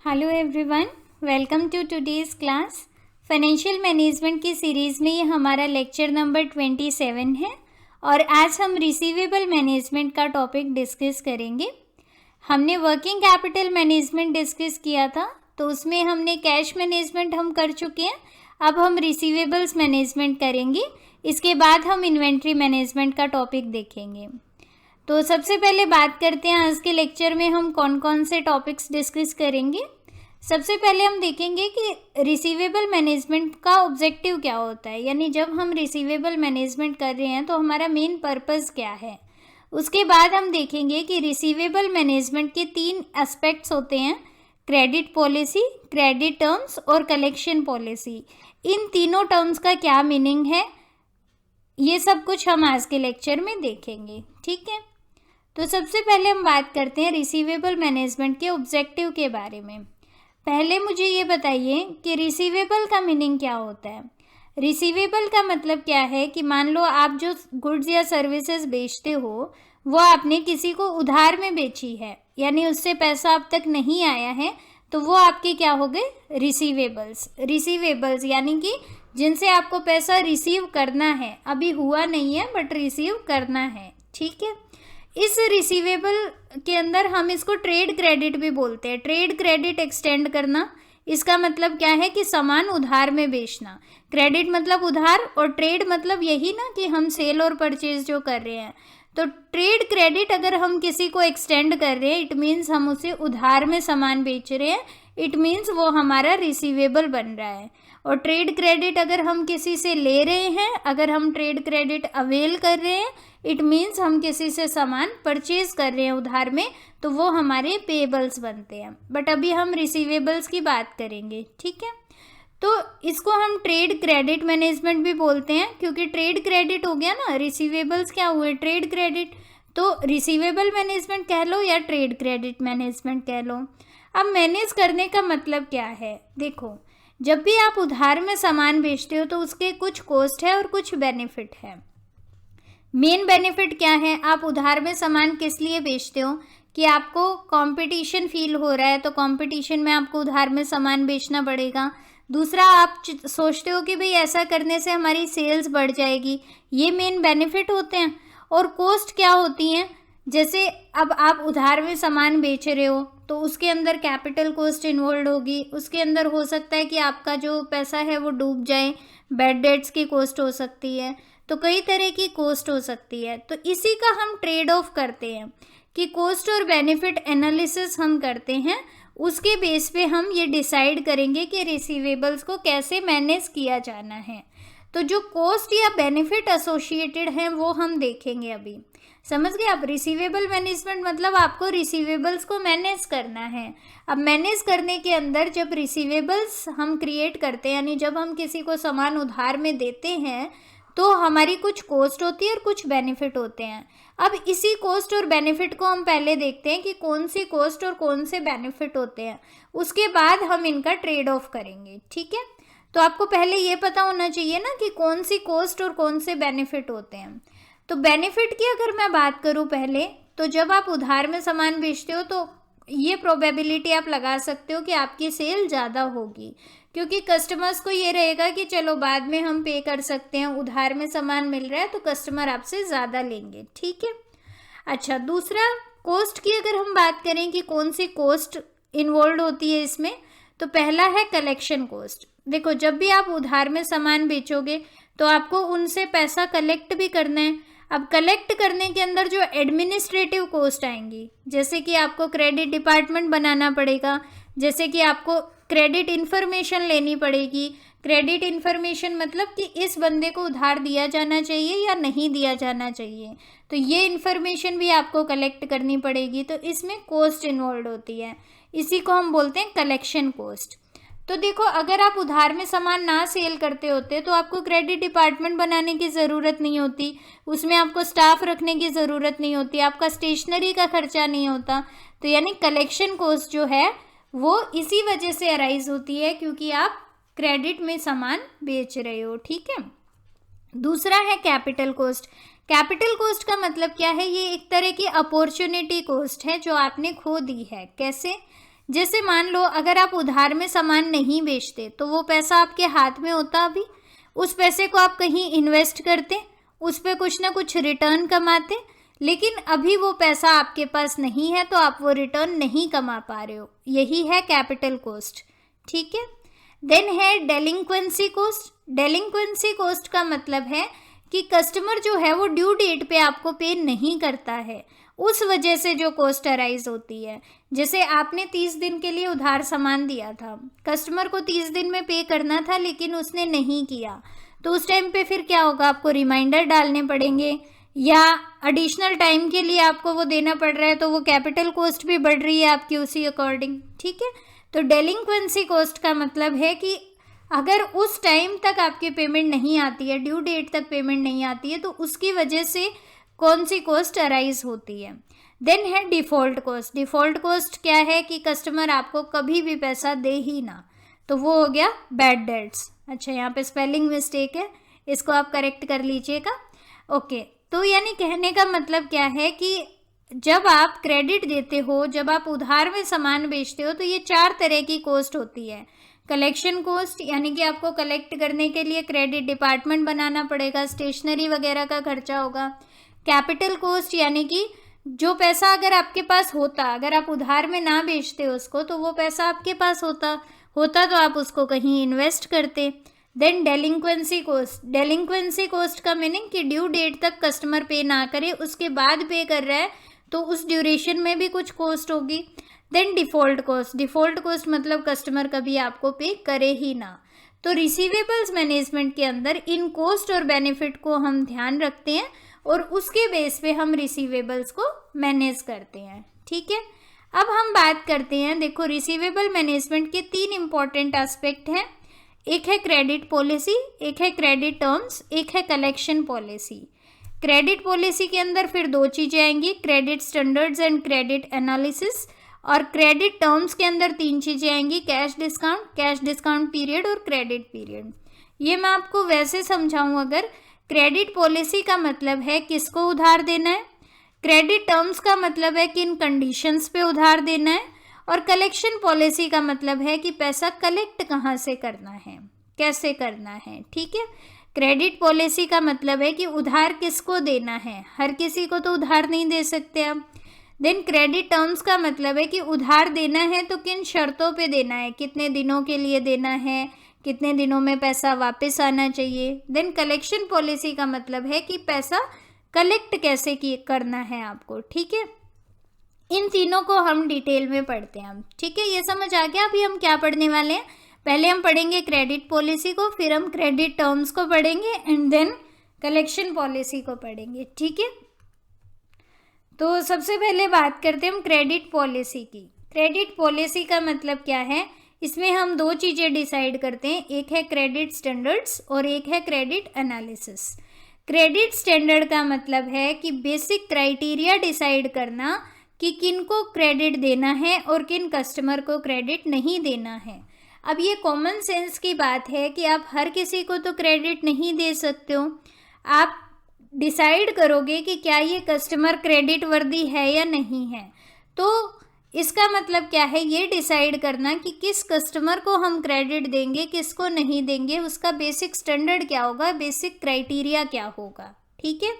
Hello everyone, welcome to today's class. Financial management की series में ये हमारा लेक्चर नंबर 27 है और आज हम रिसीवेबल मैनेजमेंट का टॉपिक डिस्कस करेंगे। हमने वर्किंग कैपिटल मैनेजमेंट डिस्कस किया था, तो उसमें हमने कैश मैनेजमेंट हम कर चुके हैं। अब हम रिसीवेबल्स मैनेजमेंट करेंगे, इसके बाद हम इन्वेंट्री मैनेजमेंट का टॉपिक देखेंगे। तो सबसे पहले बात करते हैं आज के लेक्चर में हम कौन कौन से टॉपिक्स डिस्कस करेंगे। सबसे पहले हम देखेंगे कि रिसीवेबल मैनेजमेंट का ऑब्जेक्टिव क्या होता है, यानी जब हम रिसीवेबल मैनेजमेंट कर रहे हैं तो हमारा मेन पर्पस क्या है। उसके बाद हम देखेंगे कि रिसीवेबल मैनेजमेंट के 3 एस्पेक्ट्स होते हैं, क्रेडिट पॉलिसी, क्रेडिट टर्म्स और कलेक्शन पॉलिसी। इन तीनों टर्म्स का क्या मीनिंग है, ये सब कुछ हम आज के लेक्चर में देखेंगे। ठीक है, तो सबसे पहले हम बात करते हैं रिसीवेबल मैनेजमेंट के ऑब्जेक्टिव के बारे में। पहले मुझे ये बताइए कि रिसीवेबल का मीनिंग क्या होता है। रिसीवेबल का मतलब क्या है कि मान लो आप जो गुड्स या सर्विसेज बेचते हो वो आपने किसी को उधार में बेची है, यानी उससे पैसा अब तक नहीं आया है, तो वो आपके क्या हो गए, रिसीवेबल्स यानी कि जिनसे आपको पैसा रिसीव करना है, अभी हुआ नहीं है बट रिसीव करना है। ठीक है, इस रिसीवेबल के अंदर हम इसको ट्रेड क्रेडिट भी बोलते हैं। ट्रेड क्रेडिट एक्सटेंड करना, इसका मतलब क्या है कि सामान उधार में बेचना। क्रेडिट मतलब उधार और ट्रेड मतलब यही ना कि हम सेल और परचेज जो कर रहे हैं। तो ट्रेड क्रेडिट अगर हम किसी को एक्सटेंड कर रहे हैं, इट मीन्स हम उसे उधार में सामान बेच रहे हैं, इट मीन्स वो हमारा रिसीवेबल बन रहा है। और ट्रेड क्रेडिट अगर हम किसी से ले रहे हैं, अगर हम ट्रेड क्रेडिट अवेल कर रहे हैं, इट मीन्स हम किसी से सामान परचेज कर रहे हैं उधार में, तो वो हमारे पेएबल्स बनते हैं। बट अभी हम रिसीवेबल्स की बात करेंगे। ठीक है, तो इसको हम ट्रेड क्रेडिट मैनेजमेंट भी बोलते हैं, क्योंकि ट्रेड क्रेडिट हो गया ना, रिसीवेबल्स क्या हुए, ट्रेड क्रेडिट। तो रिसीवेबल मैनेजमेंट कह लो या ट्रेड क्रेडिट मैनेजमेंट कह लो। अब मैनेज करने का मतलब क्या है, देखो जब भी आप उधार में सामान बेचते हो तो उसके कुछ कॉस्ट है और कुछ बेनिफिट है। मेन बेनिफिट क्या है, आप उधार में सामान किस लिए बेचते हो कि आपको कंपटीशन फील हो रहा है, तो कंपटीशन में आपको उधार में सामान बेचना पड़ेगा। दूसरा, आप सोचते हो कि भाई ऐसा करने से हमारी सेल्स बढ़ जाएगी, ये मेन बेनिफिट होते हैं। और कॉस्ट क्या होती हैं, जैसे अब आप उधार में सामान बेच रहे हो तो उसके अंदर कैपिटल कॉस्ट इन्वॉल्व होगी, उसके अंदर हो सकता है कि आपका जो पैसा है वो डूब जाए, बैड डेट्स की कॉस्ट हो सकती है, तो कई तरह की कॉस्ट हो सकती है। तो इसी का हम ट्रेड ऑफ करते हैं कि कॉस्ट और बेनिफिट एनालिसिस हम करते हैं, उसके बेस पे हम ये डिसाइड करेंगे कि रिसीवेबल्स को कैसे मैनेज किया जाना है। तो जो कॉस्ट या बेनिफिट एसोसिएटेड हैं वो हम देखेंगे अभी। समझ गए आप, रिसीवेबल मैनेजमेंट मतलब आपको रिसीवेबल्स को मैनेज करना है। अब मैनेज करने के अंदर जब रिसीवेबल्स हम क्रिएट करते हैं, यानी जब हम किसी को सामान उधार में देते हैं, तो हमारी कुछ कॉस्ट होती है और कुछ बेनिफिट होते हैं। अब इसी कॉस्ट और बेनिफिट को हम पहले देखते हैं कि कौन सी कॉस्ट और कौन से बेनिफिट होते हैं, उसके बाद हम इनका ट्रेड ऑफ करेंगे। ठीक है, तो आपको पहले ये पता होना चाहिए ना कि कौन सी कॉस्ट और कौन से बेनिफिट होते हैं। तो बेनिफिट की अगर मैं बात करूँ पहले, तो जब आप उधार में सामान बेचते हो तो ये प्रोबेबिलिटी आप लगा सकते हो कि आपकी सेल ज़्यादा होगी, क्योंकि कस्टमर्स को ये रहेगा कि चलो बाद में हम पे कर सकते हैं, उधार में सामान मिल रहा है तो कस्टमर आपसे ज़्यादा लेंगे। ठीक है, अच्छा दूसरा, कॉस्ट की अगर हम बात करें कि कौन सी कॉस्ट इन्वॉल्व होती है इसमें, तो पहला है कलेक्शन कॉस्ट। देखो जब भी आप उधार में सामान बेचोगे तो आपको उनसे पैसा कलेक्ट भी करना है। अब कलेक्ट करने के अंदर जो एडमिनिस्ट्रेटिव कॉस्ट आएंगी, जैसे कि आपको क्रेडिट डिपार्टमेंट बनाना पड़ेगा, जैसे कि आपको क्रेडिट इन्फॉर्मेशन लेनी पड़ेगी। क्रेडिट इन्फॉर्मेशन मतलब कि इस बंदे को उधार दिया जाना चाहिए या नहीं दिया जाना चाहिए, तो ये इन्फॉर्मेशन भी आपको कलेक्ट करनी पड़ेगी। तो इसमें कॉस्ट इन्वॉल्व होती है, इसी को हम बोलते हैं कलेक्शन कॉस्ट। तो देखो अगर आप उधार में सामान ना सेल करते होते तो आपको क्रेडिट डिपार्टमेंट बनाने की ज़रूरत नहीं होती, उसमें आपको स्टाफ रखने की ज़रूरत नहीं होती, आपका स्टेशनरी का खर्चा नहीं होता। तो यानी कलेक्शन कॉस्ट जो है वो इसी वजह से अराइज होती है क्योंकि आप क्रेडिट में सामान बेच रहे हो। ठीक है, दूसरा है कैपिटल कॉस्ट। कैपिटल कॉस्ट का मतलब क्या है, ये एक तरह की अपॉर्चुनिटी कॉस्ट है जो आपने खो दी है। कैसे जैसे मान लो अगर आप उधार में सामान नहीं बेचते तो वो पैसा आपके हाथ में होता, अभी उस पैसे को आप कहीं इन्वेस्ट करते, उस पर कुछ ना कुछ रिटर्न कमाते, लेकिन अभी वो पैसा आपके पास नहीं है तो आप वो रिटर्न नहीं कमा पा रहे हो, यही है कैपिटल कॉस्ट। ठीक है, देन है डेलिंक्वेंसी कॉस्ट। डेलिंक्वेंसी कॉस्ट का मतलब है कि कस्टमर जो है वो ड्यू डेट पे आपको पे नहीं करता है, उस वजह से जो कॉस्ट अराइज होती है। जैसे आपने 30 दिन के लिए उधार सामान दिया था, कस्टमर को 30 दिन में पे करना था लेकिन उसने नहीं किया, तो उस टाइम पे फिर क्या होगा, आपको रिमाइंडर डालने पड़ेंगे या एडिशनल टाइम के लिए आपको वो देना पड़ रहा है, तो वो कैपिटल कॉस्ट भी बढ़ रही है आपकी उसी अकॉर्डिंग। ठीक है, तो डेलिंक्वेंसी कॉस्ट का मतलब है कि अगर उस टाइम तक आपकी पेमेंट नहीं आती है, ड्यू डेट तक पेमेंट नहीं आती है, तो उसकी वजह से कौन सी कॉस्ट अराइज होती है। देन है डिफ़ॉल्ट कॉस्ट। डिफ़ॉल्ट कॉस्ट क्या है कि कस्टमर आपको कभी भी पैसा दे ही ना, तो वो हो गया बैड डेट्स। अच्छा, यहाँ पे स्पेलिंग मिस्टेक है, इसको आप करेक्ट कर लीजिएगा। ओके, तो यानी कहने का मतलब क्या है कि जब आप क्रेडिट देते हो, जब आप उधार में सामान बेचते हो, तो ये 4 तरह की कॉस्ट होती है। कलेक्शन कॉस्ट, यानी कि आपको कलेक्ट करने के लिए क्रेडिट डिपार्टमेंट बनाना पड़ेगा, स्टेशनरी वगैरह का खर्चा होगा। कैपिटल कॉस्ट, यानी कि जो पैसा अगर आपके पास होता, अगर आप उधार में ना बेचते उसको, तो वो पैसा आपके पास होता तो आप उसको कहीं इन्वेस्ट करते। Then delinquency cost. Delinquency cost का मीनिंग कि ड्यू डेट तक कस्टमर पे ना करे, उसके बाद पे कर रहा है, तो उस ड्यूरेशन में भी कुछ कॉस्ट होगी। Then default cost. Default cost मतलब कस्टमर कभी आपको पे करे ही ना। तो रिसीवेबल्स मैनेजमेंट के अंदर इन कॉस्ट और बेनिफिट को हम ध्यान रखते हैं और उसके बेस पे हम रिसीवेबल्स को मैनेज करते हैं। ठीक है, अब हम बात करते हैं, देखो रिसीवेबल मैनेजमेंट के 3 इंपॉर्टेंट एस्पेक्ट हैं। एक है क्रेडिट पॉलिसी, एक है क्रेडिट टर्म्स, एक है कलेक्शन पॉलिसी। क्रेडिट पॉलिसी के अंदर फिर 2 चीज़ें आएंगी, credit standards and credit analysis. और क्रेडिट टर्म्स के अंदर 3 चीज़ें आएंगी, कैश डिस्काउंट पीरियड और क्रेडिट पीरियड। ये मैं आपको वैसे समझाऊं, अगर क्रेडिट पॉलिसी का मतलब है किसको उधार देना है, क्रेडिट टर्म्स का मतलब है किन कंडीशंस पे उधार देना है, और कलेक्शन पॉलिसी का मतलब है कि पैसा कलेक्ट कहाँ से करना है, कैसे करना है। ठीक है, क्रेडिट पॉलिसी का मतलब है कि उधार किसको देना है, हर किसी को तो उधार नहीं दे सकते आप। देन क्रेडिट टर्म्स का मतलब है कि उधार देना है तो किन शर्तों पे देना है, कितने दिनों के लिए देना है, कितने दिनों में पैसा वापस आना चाहिए। देन कलेक्शन पॉलिसी का मतलब है कि पैसा कलेक्ट कैसे करना है आपको। ठीक है, इन तीनों को हम डिटेल में पढ़ते हैं हम। ठीक है, ये समझ आ गया। अभी हम क्या पढ़ने वाले हैं, पहले हम पढ़ेंगे क्रेडिट पॉलिसी को, फिर हम क्रेडिट टर्म्स को पढ़ेंगे एंड देन कलेक्शन पॉलिसी को पढ़ेंगे। ठीक है, तो सबसे पहले बात करते हैं हम क्रेडिट पॉलिसी की। क्रेडिट पॉलिसी का मतलब क्या है, इसमें हम 2 चीज़ें डिसाइड करते हैं, एक है क्रेडिट स्टैंडर्ड्स और एक है क्रेडिट एनालिसिस। क्रेडिट स्टैंडर्ड का मतलब है कि बेसिक क्राइटेरिया डिसाइड करना कि किन को क्रेडिट देना है और किन कस्टमर को क्रेडिट नहीं देना है। अब ये कॉमन सेंस की बात है कि आप हर किसी को तो क्रेडिट नहीं दे सकते हो, आप डिसाइड करोगे कि क्या ये कस्टमर क्रेडिट वर्दी है या नहीं है। तो इसका मतलब क्या है, ये डिसाइड करना कि किस कस्टमर को हम क्रेडिट देंगे, किसको नहीं देंगे, उसका बेसिक स्टैंडर्ड क्या होगा, बेसिक क्राइटेरिया क्या होगा। ठीक है,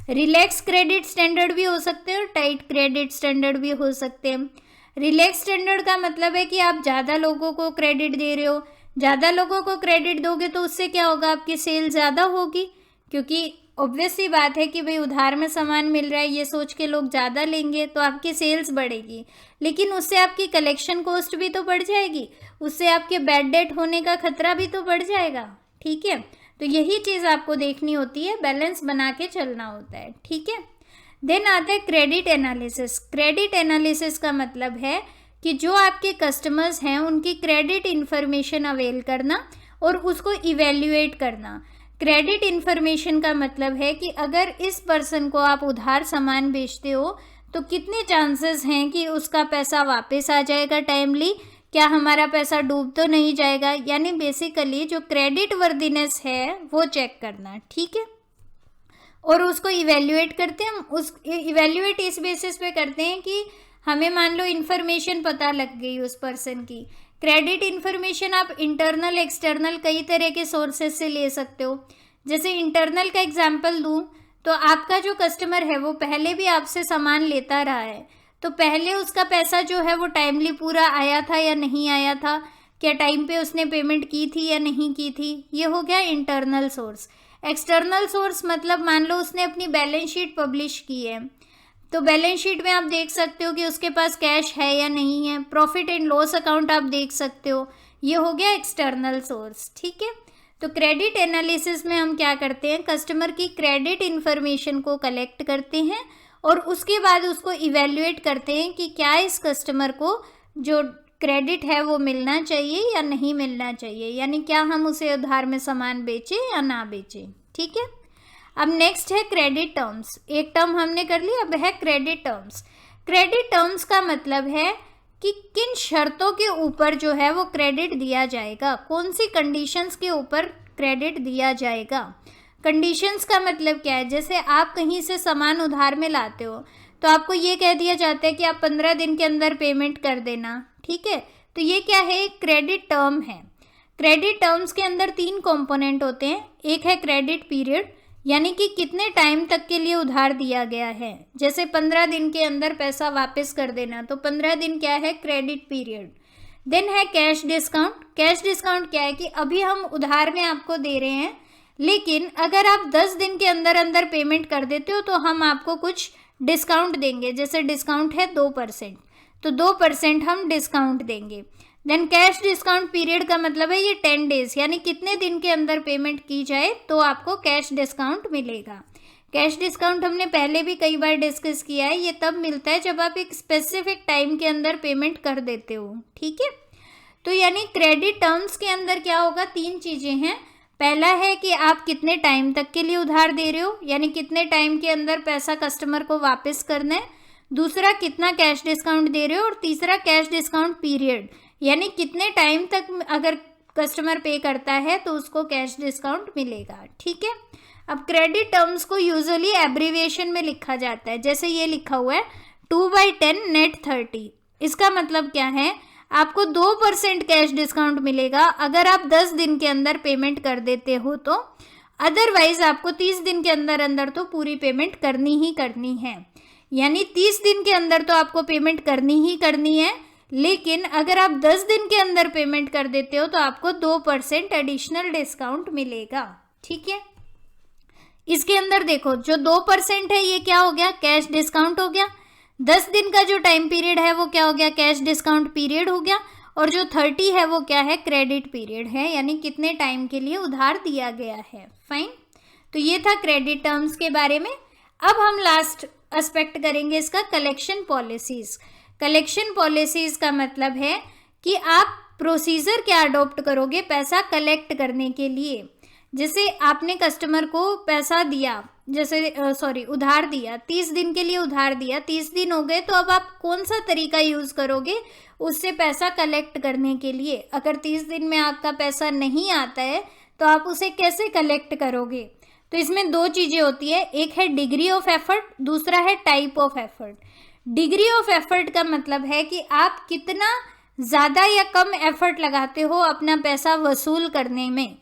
रिलैक्स क्रेडिट स्टैंडर्ड भी हो सकते हैं और टाइट क्रेडिट स्टैंडर्ड भी हो सकते हैं। रिलैक्स स्टैंडर्ड का मतलब है कि आप ज़्यादा लोगों को क्रेडिट दे रहे हो, ज़्यादा लोगों को क्रेडिट दोगे तो उससे क्या होगा, आपकी सेल ज़्यादा होगी, क्योंकि ऑब्वियस सी बात है कि भाई उधार में सामान मिल रहा है, ये सोच के लोग ज़्यादा लेंगे तो आपकी सेल्स बढ़ेगी, लेकिन उससे आपकी कलेक्शन कॉस्ट भी तो बढ़ जाएगी, उससे आपके बैड डेट होने का खतरा भी तो बढ़ जाएगा। ठीक है, तो यही चीज़ आपको देखनी होती है, बैलेंस बना के चलना होता है। ठीक है, देन आता है क्रेडिट एनालिसिस। क्रेडिट एनालिसिस का मतलब है कि जो आपके कस्टमर्स हैं उनकी क्रेडिट इन्फॉर्मेशन अवेल करना और उसको इवेल्युएट करना। क्रेडिट इन्फॉर्मेशन का मतलब है कि अगर इस पर्सन को आप उधार सामान बेचते हो तो कितने चांसेस हैं कि उसका पैसा वापस आ जाएगा टाइमली, क्या हमारा पैसा डूब तो नहीं जाएगा, यानी बेसिकली जो क्रेडिट वर्दीनेस है वो चेक करना। ठीक है, और उसको इवेल्युएट करते हैं हम, उस इवेल्युएट इस बेसिस पे करते हैं कि हमें मान लो इन्फॉर्मेशन पता लग गई उस पर्सन की। क्रेडिट इन्फॉर्मेशन आप इंटरनल एक्सटर्नल कई तरह के सोर्सेज से ले सकते हो। जैसे इंटरनल का एग्जांपल दूं तो आपका जो कस्टमर है वो पहले भी आपसे सामान लेता रहा है, तो पहले उसका पैसा जो है वो टाइमली पूरा आया था या नहीं आया था, क्या टाइम पे उसने पेमेंट की थी या नहीं की थी, ये हो गया इंटरनल सोर्स। एक्सटर्नल सोर्स मतलब मान लो उसने अपनी बैलेंस शीट पब्लिश की है, तो बैलेंस शीट में आप देख सकते हो कि उसके पास कैश है या नहीं है। प्रॉफिट एंड लॉस अकाउंट आप देख सकते हो, ये हो गया एक्सटर्नल सोर्स। ठीक है, तो क्रेडिट एनालिसिस में हम क्या करते हैं, कस्टमर की क्रेडिट इन्फॉर्मेशन को कलेक्ट करते हैं और उसके बाद उसको इवेल्युएट करते हैं कि क्या इस कस्टमर को जो क्रेडिट है वो मिलना चाहिए या नहीं मिलना चाहिए, यानी क्या हम उसे उधार में सामान बेचें या ना बेचें। ठीक है, अब नेक्स्ट है क्रेडिट टर्म्स। एक टर्म हमने कर लिया, अब है क्रेडिट टर्म्स। क्रेडिट टर्म्स का मतलब है कि किन शर्तों के ऊपर जो है वो क्रेडिट दिया जाएगा, कौन सी कंडीशंस के ऊपर क्रेडिट दिया जाएगा। कंडीशंस का मतलब क्या है, जैसे आप कहीं से सामान उधार में लाते हो तो आपको ये कह दिया जाता है कि आप 15 दिन के अंदर पेमेंट कर देना। ठीक है, तो ये क्या है, एक क्रेडिट टर्म है। क्रेडिट टर्म्स के अंदर 3 कंपोनेंट होते हैं। एक है क्रेडिट पीरियड, यानी कि कितने टाइम तक के लिए उधार दिया गया है, जैसे 15 दिन के अंदर पैसा वापस कर देना, तो 15 दिन क्या है, क्रेडिट पीरियड। देन है कैश डिस्काउंट। कैश डिस्काउंट क्या है कि अभी हम उधार में आपको दे रहे हैं, लेकिन अगर आप 10 दिन के अंदर अंदर पेमेंट कर देते हो तो हम आपको कुछ डिस्काउंट देंगे, जैसे डिस्काउंट है 2%, तो 2% हम डिस्काउंट देंगे। देन कैश डिस्काउंट पीरियड का मतलब है ये 10 डेज, यानी कितने दिन के अंदर पेमेंट की जाए तो आपको कैश डिस्काउंट मिलेगा। कैश डिस्काउंट हमने पहले भी कई बार डिस्कस किया है, ये तब मिलता है जब आप एक स्पेसिफिक टाइम के अंदर पेमेंट कर देते हो। ठीक है, तो यानी क्रेडिट टर्म्स के अंदर क्या होगा, 3 चीज़ें हैं। पहला है कि आप कितने टाइम तक के लिए उधार दे रहे हो, यानी कितने टाइम के अंदर पैसा कस्टमर को वापस करना है। दूसरा, कितना कैश डिस्काउंट दे रहे हो, और तीसरा कैश डिस्काउंट पीरियड, यानी कितने टाइम तक अगर कस्टमर पे करता है तो उसको कैश डिस्काउंट मिलेगा। ठीक है, अब क्रेडिट टर्म्स को यूजुअली एब्रीविएशन में लिखा जाता है, जैसे ये लिखा हुआ है 2/10 नेट 30। इसका मतलब क्या है, आपको 2% कैश डिस्काउंट मिलेगा अगर आप 10 दिन के अंदर पेमेंट कर देते हो, तो अदरवाइज आपको 30 दिन के अंदर अंदर तो पूरी पेमेंट करनी ही करनी है। यानी 30 दिन के अंदर तो आपको पेमेंट करनी ही करनी है, लेकिन अगर आप 10 दिन के अंदर पेमेंट कर देते हो तो आपको 2% एडिशनल डिस्काउंट मिलेगा। ठीक है, इसके अंदर देखो जो 2% है ये क्या हो गया, कैश डिस्काउंट हो गया। 10 दिन का जो टाइम पीरियड है वो क्या हो गया, कैश डिस्काउंट पीरियड हो गया। और जो 30 है वो क्या है, क्रेडिट पीरियड है, यानी कितने टाइम के लिए उधार दिया गया है। फाइन, तो ये था क्रेडिट टर्म्स के बारे में। अब हम लास्ट एस्पेक्ट करेंगे इसका, कलेक्शन पॉलिसीज। कलेक्शन पॉलिसीज का मतलब है कि आप प्रोसीजर क्या अडॉप्ट करोगे पैसा कलेक्ट करने के लिए। जैसे आपने कस्टमर को पैसा दिया, जैसे उधार दिया, 30 दिन के लिए उधार दिया, 30 दिन हो गए, तो अब आप कौन सा तरीका यूज़ करोगे उससे पैसा कलेक्ट करने के लिए। अगर 30 दिन में आपका पैसा नहीं आता है तो आप उसे कैसे कलेक्ट करोगे। तो इसमें 2 चीज़ें होती है, एक है डिग्री ऑफ एफर्ट, दूसरा है type of effort. Degree of effort का मतलब है कि आप कितना ज़्यादा या कम एफर्ट लगाते हो अपना पैसा वसूल करने में।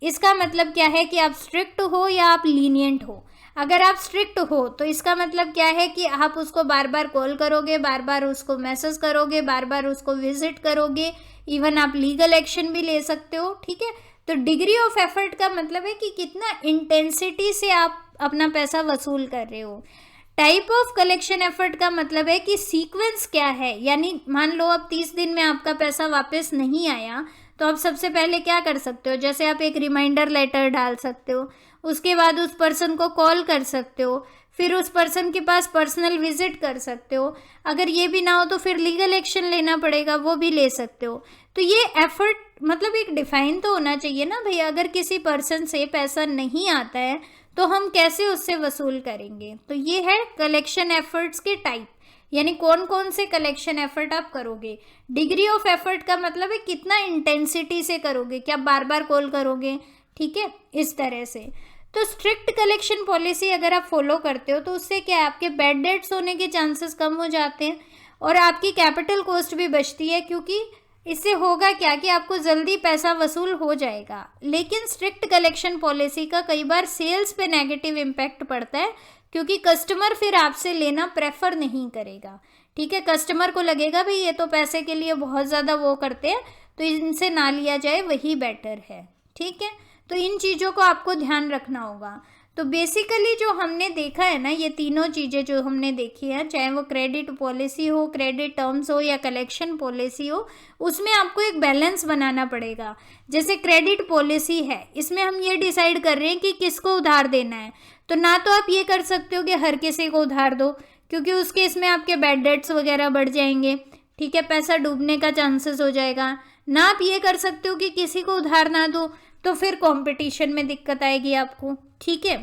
इसका मतलब क्या है कि आप स्ट्रिक्ट हो या आप लीनियंट हो। अगर आप स्ट्रिक्ट हो तो इसका मतलब क्या है कि आप उसको बार बार कॉल करोगे, बार बार उसको मैसेज करोगे, बार बार उसको विजिट करोगे, इवन आप लीगल एक्शन भी ले सकते हो। ठीक है, तो डिग्री ऑफ एफर्ट का मतलब है कि कितना इंटेंसिटी से आप अपना पैसा वसूल कर रहे हो। टाइप ऑफ कलेक्शन एफर्ट का मतलब है कि सीक्वेंस क्या है, यानी मान लो अब 30 दिन में आपका पैसा वापस नहीं आया तो आप सबसे पहले क्या कर सकते हो, जैसे आप एक रिमाइंडर लेटर डाल सकते हो, उसके बाद उस पर्सन को कॉल कर सकते हो, फिर उस पर्सन के पास पर्सनल विजिट कर सकते हो। अगर ये भी ना हो तो फिर लीगल एक्शन लेना पड़ेगा, वो भी ले सकते हो। तो ये एफर्ट मतलब एक डिफाइन तो होना चाहिए ना भाई, अगर किसी पर्सन से पैसा नहीं आता है तो हम कैसे उससे वसूल करेंगे। तो ये है कलेक्शन एफर्ट्स के टाइप, यानी कौन कौन से कलेक्शन एफर्ट आप करोगे। डिग्री ऑफ एफर्ट का मतलब है कितना इंटेंसिटी से करोगे, क्या बार बार कॉल करोगे। ठीक है, इस तरह से। तो स्ट्रिक्ट कलेक्शन पॉलिसी अगर आप फॉलो करते हो तो उससे क्या है, आपके बैड डेट्स होने के चांसेस कम हो जाते हैं और आपकी कैपिटल कॉस्ट भी बचती है, क्योंकि इससे होगा क्या कि आपको जल्दी पैसा वसूल हो जाएगा। लेकिन स्ट्रिक्ट कलेक्शन पॉलिसी का कई बार सेल्स पे नेगेटिव इम्पैक्ट पड़ता है, क्योंकि कस्टमर फिर आपसे लेना प्रेफर नहीं करेगा। ठीक है, कस्टमर को लगेगा भाई ये तो पैसे के लिए बहुत ज़्यादा वो करते हैं, तो इनसे ना लिया जाए, वही बेटर है। ठीक है, तो इन चीज़ों को आपको ध्यान रखना होगा। तो बेसिकली जो हमने देखा है ना, ये तीनों चीज़ें जो हमने देखी हैं, चाहे वो क्रेडिट पॉलिसी हो, क्रेडिट टर्म्स हो या कलेक्शन पॉलिसी हो, उसमें आपको एक बैलेंस बनाना पड़ेगा। जैसे क्रेडिट पॉलिसी है, इसमें हम ये डिसाइड कर रहे हैं कि किसको उधार देना है। तो ना तो आप ये कर सकते हो कि हर किसी को उधार दो, क्योंकि उस केस में आपके बैड डेट्स वगैरह बढ़ जाएंगे। ठीक है, पैसा डूबने का चांसेस हो जाएगा। ना आप ये कर सकते हो कि किसी को उधार ना दो, तो फिर कंपटीशन में दिक्कत आएगी आपको। ठीक है,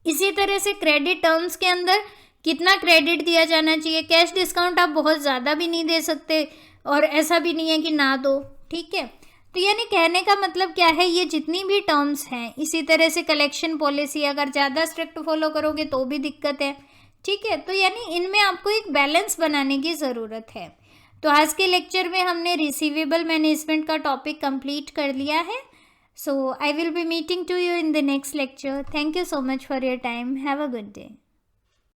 इसी तरह से क्रेडिट टर्म्स के अंदर कितना क्रेडिट दिया जाना चाहिए, कैश डिस्काउंट आप बहुत ज़्यादा भी नहीं दे सकते और ऐसा भी नहीं है कि ना दो। ठीक है, तो यानी कहने का मतलब क्या है, ये जितनी भी टर्म्स हैं, इसी तरह से कलेक्शन पॉलिसी अगर ज़्यादा स्ट्रिक्ट फॉलो करोगे तो भी दिक्कत है। ठीक है, तो यानी इनमें आपको एक बैलेंस बनाने की ज़रूरत है। तो आज के लेक्चर में हमने रिसीवेबल मैनेजमेंट का टॉपिक कंप्लीट कर लिया है। So I will be meeting to you in the next lecture. Thank you so much for your time. Have a good day.